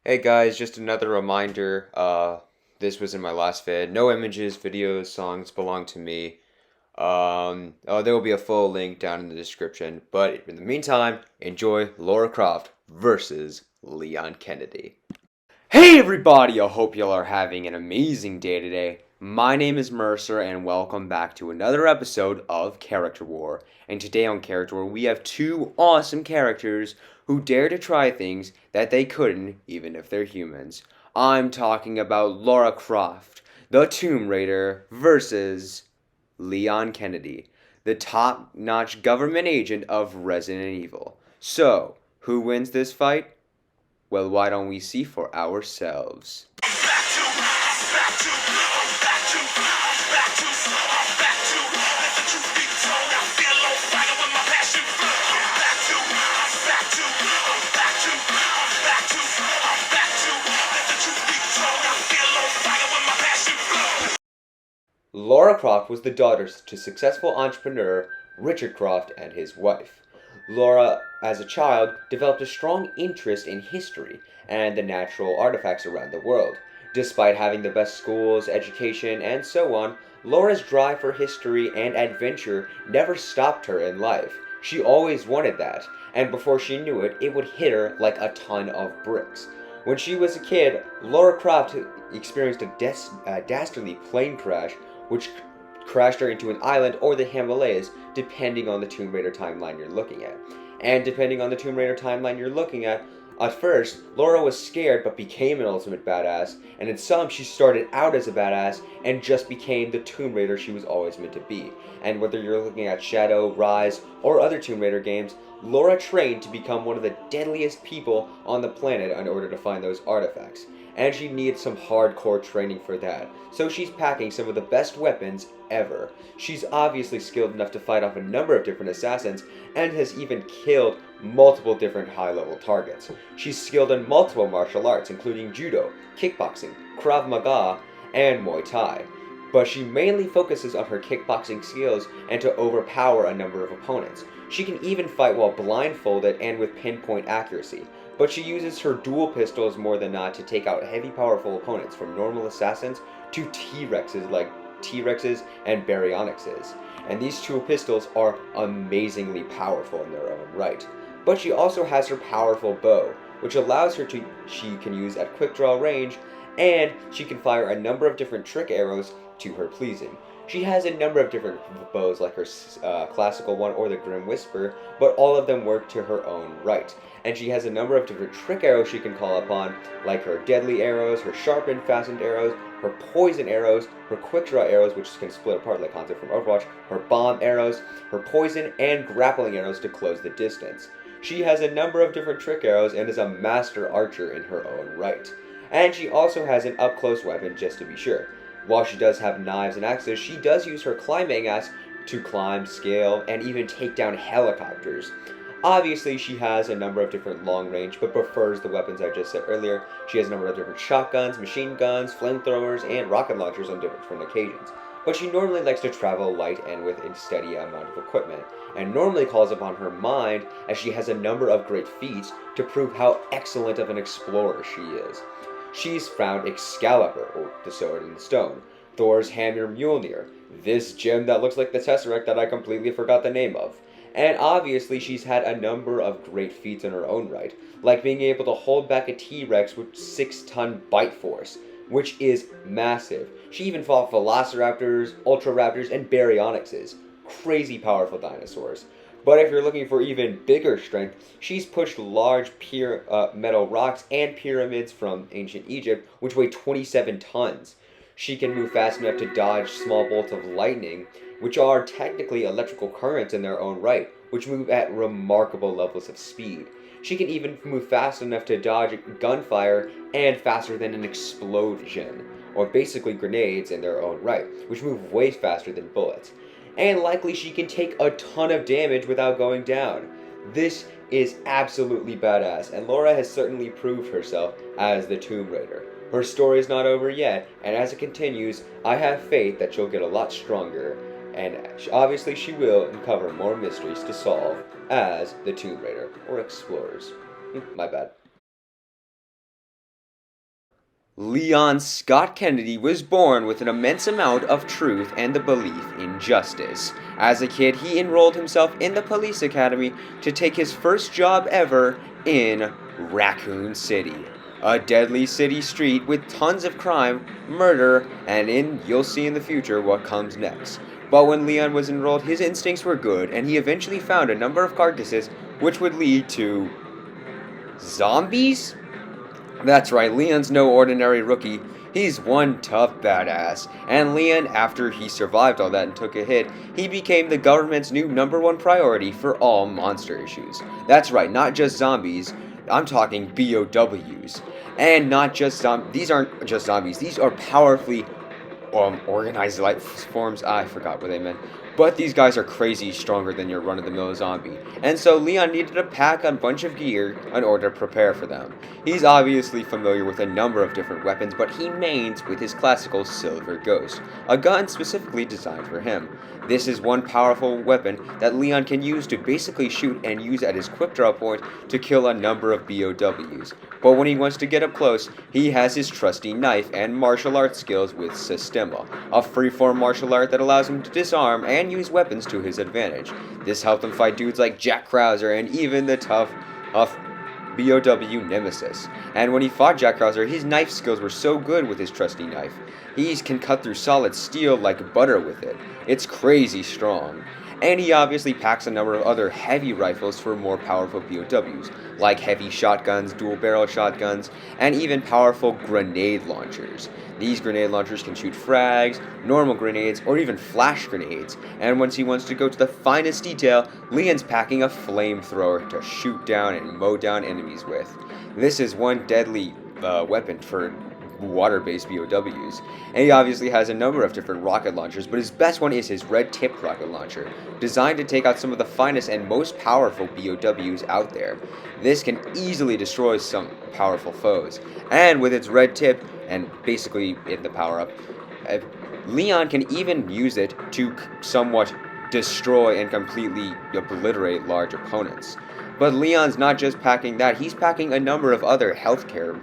Hey guys, just another reminder, this was in my last vid. No images, videos, songs belong to me. There will be a full link down in the description. But in the meantime, enjoy Lara Croft versus Leon Kennedy. Hey everybody, I hope y'all are having an amazing day today. My name is Mercer and welcome back to another episode of Character War. And today on Character War, we have two awesome characters who dare to try things that they couldn't even if they're humans. I'm talking about Lara Croft, the Tomb Raider, versus Leon Kennedy, the top-notch government agent of Resident Evil. So, who wins this fight? Well, why don't we see for ourselves? Lara Croft was the daughter to successful entrepreneur Richard Croft and his wife. Lara, as a child, developed a strong interest in history and the natural artifacts around the world. Despite having the best schools, education, and so on, Lara's drive for history and adventure never stopped her in life. She always wanted that, and before she knew it, it would hit her like a ton of bricks. When she was a kid, Lara Croft experienced a dastardly plane crash which crashed her into an island or the Himalayas, depending on the Tomb Raider timeline you're looking at. And depending on the Tomb Raider timeline you're looking at first, Lara was scared but became an ultimate badass, and in some, she started out as a badass and just became the Tomb Raider she was always meant to be. And whether you're looking at Shadow, Rise, or other Tomb Raider games, Lara trained to become one of the deadliest people on the planet in order to find those artifacts. And she needs some hardcore training for that. So she's packing some of the best weapons ever. She's obviously skilled enough to fight off a number of different assassins and has even killed multiple different high-level targets. She's skilled in multiple martial arts, including judo, kickboxing, Krav Maga, and Muay Thai. But she mainly focuses on her kickboxing skills and to overpower a number of opponents. She can even fight while blindfolded and with pinpoint accuracy, but she uses her dual pistols more than not to take out heavy powerful opponents from normal assassins to T-Rexes and Baryonyxes. And these two pistols are amazingly powerful in their own right. But she also has her powerful bow, which allows her she can use at quick draw range, and she can fire a number of different trick arrows to her pleasing. She has a number of different bows like her classical one or the Grim Whisper, but all of them work to her own right. And she has a number of different trick arrows she can call upon, like her deadly arrows, her sharpened fastened arrows, her poison arrows, her quick draw arrows, which can split apart like concept from Overwatch, her bomb arrows, her poison and grappling arrows to close the distance. She has a number of different trick arrows and is a master archer in her own right. And she also has an up-close weapon just to be sure. While she does have knives and axes, she does use her climbing axe to climb, scale, and even take down helicopters. Obviously, she has a number of different long range, but prefers the weapons I just said earlier. She has a number of different shotguns, machine guns, flamethrowers, and rocket launchers on different occasions. But she normally likes to travel light and with a steady amount of equipment, and normally calls upon her mind as she has a number of great feats to prove how excellent of an explorer she is. She's found Excalibur, or the Sword in the Stone, Thor's Hammer Mjolnir, this gem that looks like the Tesseract that I completely forgot the name of. And obviously she's had a number of great feats in her own right, like being able to hold back a T-Rex with 6-ton bite force, which is massive. She even fought Velociraptors, Ultraraptors, and Baryonyxes, crazy powerful dinosaurs. But if you're looking for even bigger strength, she's pushed large metal rocks and pyramids from ancient Egypt, which weigh 27 tons. She can move fast enough to dodge small bolts of lightning, which are technically electrical currents in their own right, which move at remarkable levels of speed. She can even move fast enough to dodge gunfire and faster than an explosion, or basically grenades in their own right, which move way faster than bullets. And likely she can take a ton of damage without going down. This is absolutely badass, and Lara has certainly proved herself as the Tomb Raider. Her story is not over yet, and as it continues, I have faith that she'll get a lot stronger, and obviously she will uncover more mysteries to solve as the Tomb Raider, or Explorers. My bad. Leon Scott Kennedy was born with an immense amount of truth and the belief in justice. As a kid, he enrolled himself in the police academy to take his first job ever in Raccoon City, a deadly city street with tons of crime, murder, and you'll see in the future what comes next. But when Leon was enrolled, his instincts were good, and he eventually found a number of carcasses which would lead to zombies? That's right, Leon's no ordinary rookie. He's one tough badass. And Leon, after he survived all that and took a hit, he became the government's new #1 priority for all monster issues. That's right, not just zombies. I'm talking BOWs. And not just these aren't just zombies. These are powerfully organized life forms. I forgot what they meant. But these guys are crazy stronger than your run-of-the-mill zombie. And so Leon needed to pack a bunch of gear in order to prepare for them. He's obviously familiar with a number of different weapons, but he mains with his classical Silver Ghost, a gun specifically designed for him. This is one powerful weapon that Leon can use to basically shoot and use at his quick draw point to kill a number of BOWs. But when he wants to get up close, he has his trusty knife and martial arts skills with Systema, a freeform martial art that allows him to disarm and use weapons to his advantage. This helped him fight dudes like Jack Krauser and even the tough BOW Nemesis. And when he fought Jack Krauser, his knife skills were so good with his trusty knife. He can cut through solid steel like butter with it. It's crazy strong. And he obviously packs a number of other heavy rifles for more powerful POWs, like heavy shotguns, dual-barrel shotguns, and even powerful grenade launchers. These grenade launchers can shoot frags, normal grenades, or even flash grenades, and once he wants to go to the finest detail, Leon's packing a flamethrower to shoot down and mow down enemies with. This is one deadly weapon for water-based BOWs, and he obviously has a number of different rocket launchers, but his best one is his red-tipped rocket launcher, designed to take out some of the finest and most powerful BOWs out there. This can easily destroy some powerful foes, and with its red tip, and basically in the power-up, Leon can even use it to somewhat destroy and completely obliterate large opponents. But Leon's not just packing that, he's packing a number of other healthcare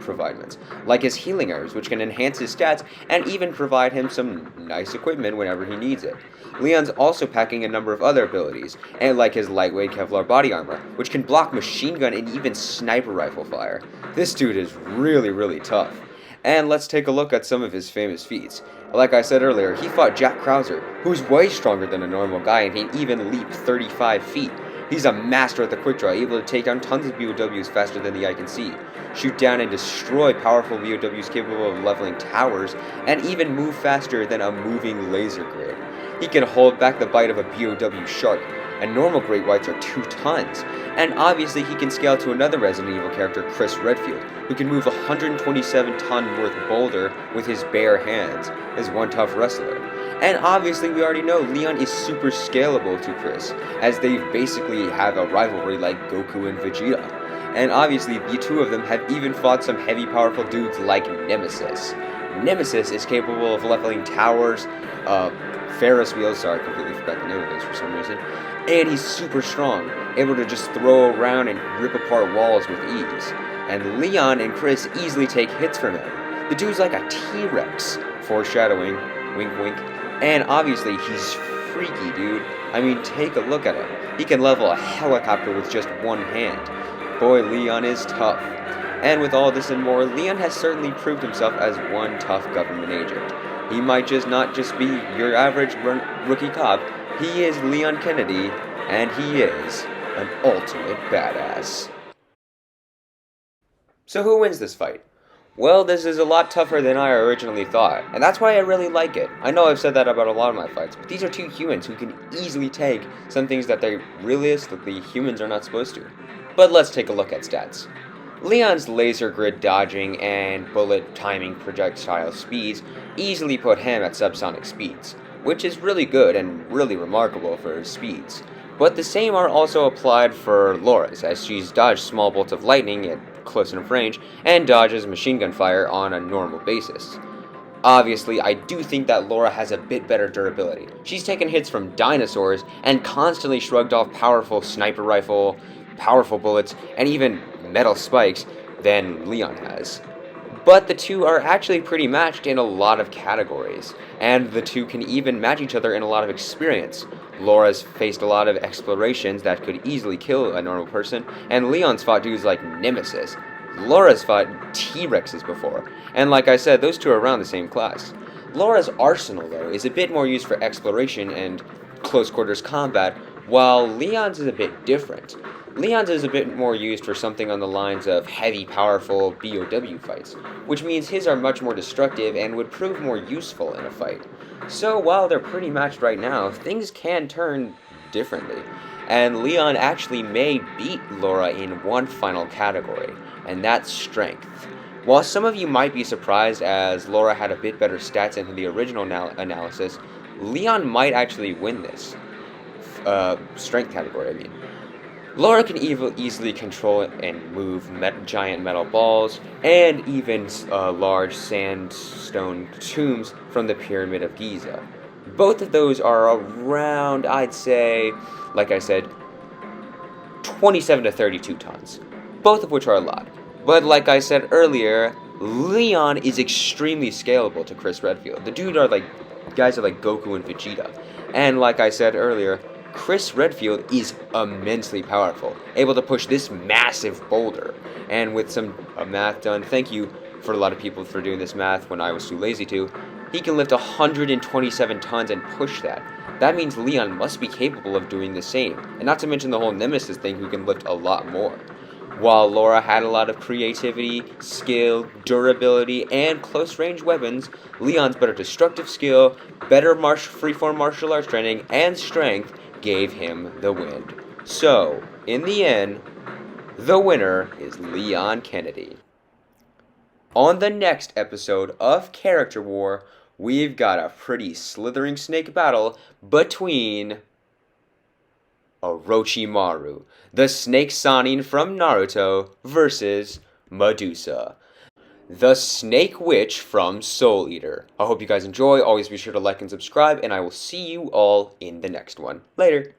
providements, like his healing herbs, which can enhance his stats and even provide him some nice equipment whenever he needs it. Leon's also packing a number of other abilities, and like his lightweight Kevlar body armor, which can block machine gun and even sniper rifle fire. This dude is really tough. And let's take a look at some of his famous feats. Like I said earlier, he fought Jack Krauser, who's way stronger than a normal guy and can even leap 35 feet. He's a master at the quick draw, able to take down tons of BOWs faster than the eye can see, shoot down and destroy powerful BOWs capable of leveling towers, and even move faster than a moving laser grid. He can hold back the bite of a BOW shark, and normal great whites are 2 tons. And obviously he can scale to another Resident Evil character, Chris Redfield, who can move a 127-ton worth boulder with his bare hands, as one tough wrestler. And obviously we already know Leon is super scalable to Chris, as they basically have a rivalry like Goku and Vegeta. And obviously the two of them have even fought some heavy powerful dudes like Nemesis. Nemesis is capable of leveling towers, Ferris wheels, sorry I completely forgot the name of those for some reason, and he's super strong, able to just throw around and rip apart walls with ease. And Leon and Chris easily take hits from him. The dude's like a T-Rex, foreshadowing, wink wink. And obviously, he's freaky, dude. I mean, take a look at him. He can level a helicopter with just one hand. Boy, Leon is tough. And with all this and more, Leon has certainly proved himself as one tough government agent. He might not just be your average rookie cop. He is Leon Kennedy, and he is an ultimate badass. So who wins this fight? Well, this is a lot tougher than I originally thought, and that's why I really like it. I know I've said that about a lot of my fights, but these are two humans who can easily take some things that they realistically humans are not supposed to. But let's take a look at stats. Leon's laser grid dodging and bullet timing projectile speeds easily put him at subsonic speeds, which is really good and really remarkable for his speeds. But the same are also applied for Laura's, as she's dodged small bolts of lightning at close enough range and dodges machine gun fire on a normal basis. Obviously, I do think that Lara has a bit better durability. She's taken hits from dinosaurs and constantly shrugged off powerful sniper rifle, powerful bullets, and even metal spikes than Leon has. But the two are actually pretty matched in a lot of categories, and the two can even match each other in a lot of experience. Laura's faced a lot of explorations that could easily kill a normal person, and Leon's fought dudes like Nemesis. Laura's fought T-Rexes before, and like I said, those two are around the same class. Laura's arsenal, though, is a bit more used for exploration and close quarters combat, while Leon's is a bit different. Leon's is a bit more used for something on the lines of heavy, powerful BOW fights, which means his are much more destructive and would prove more useful in a fight. So while they're pretty matched right now, things can turn differently, and Leon actually may beat Laura in one final category, and that's strength. While some of you might be surprised as Laura had a bit better stats in the original analysis, Leon might actually win this. Strength category, I mean. Laura can easily control and move giant metal balls, and even large sandstone tombs from the Pyramid of Giza. Both of those are around, I'd say, like I said, 27 to 32 tons. Both of which are a lot. But like I said earlier, Leon is extremely scalable to Chris Redfield. The dude are like, guys are like Goku and Vegeta. And like I said earlier, Chris Redfield is immensely powerful, able to push this massive boulder. And with some math done, thank you for a lot of people for doing this math when I was too lazy to, he can lift 127 tons and push that. That means Leon must be capable of doing the same, and not to mention the whole Nemesis thing who can lift a lot more. While Laura had a lot of creativity, skill, durability, and close-range weapons, Leon's better destructive skill, better freeform martial arts training, and strength gave him the win. So, in the end, the winner is Leon Kennedy. On the next episode of Character War, we've got a pretty slithering snake battle between Orochimaru, the snake Sannin from Naruto, versus Medusa, the snake witch from Soul Eater. I hope you guys enjoy. Always be sure to like and subscribe, and I will see you all in the next one. Later.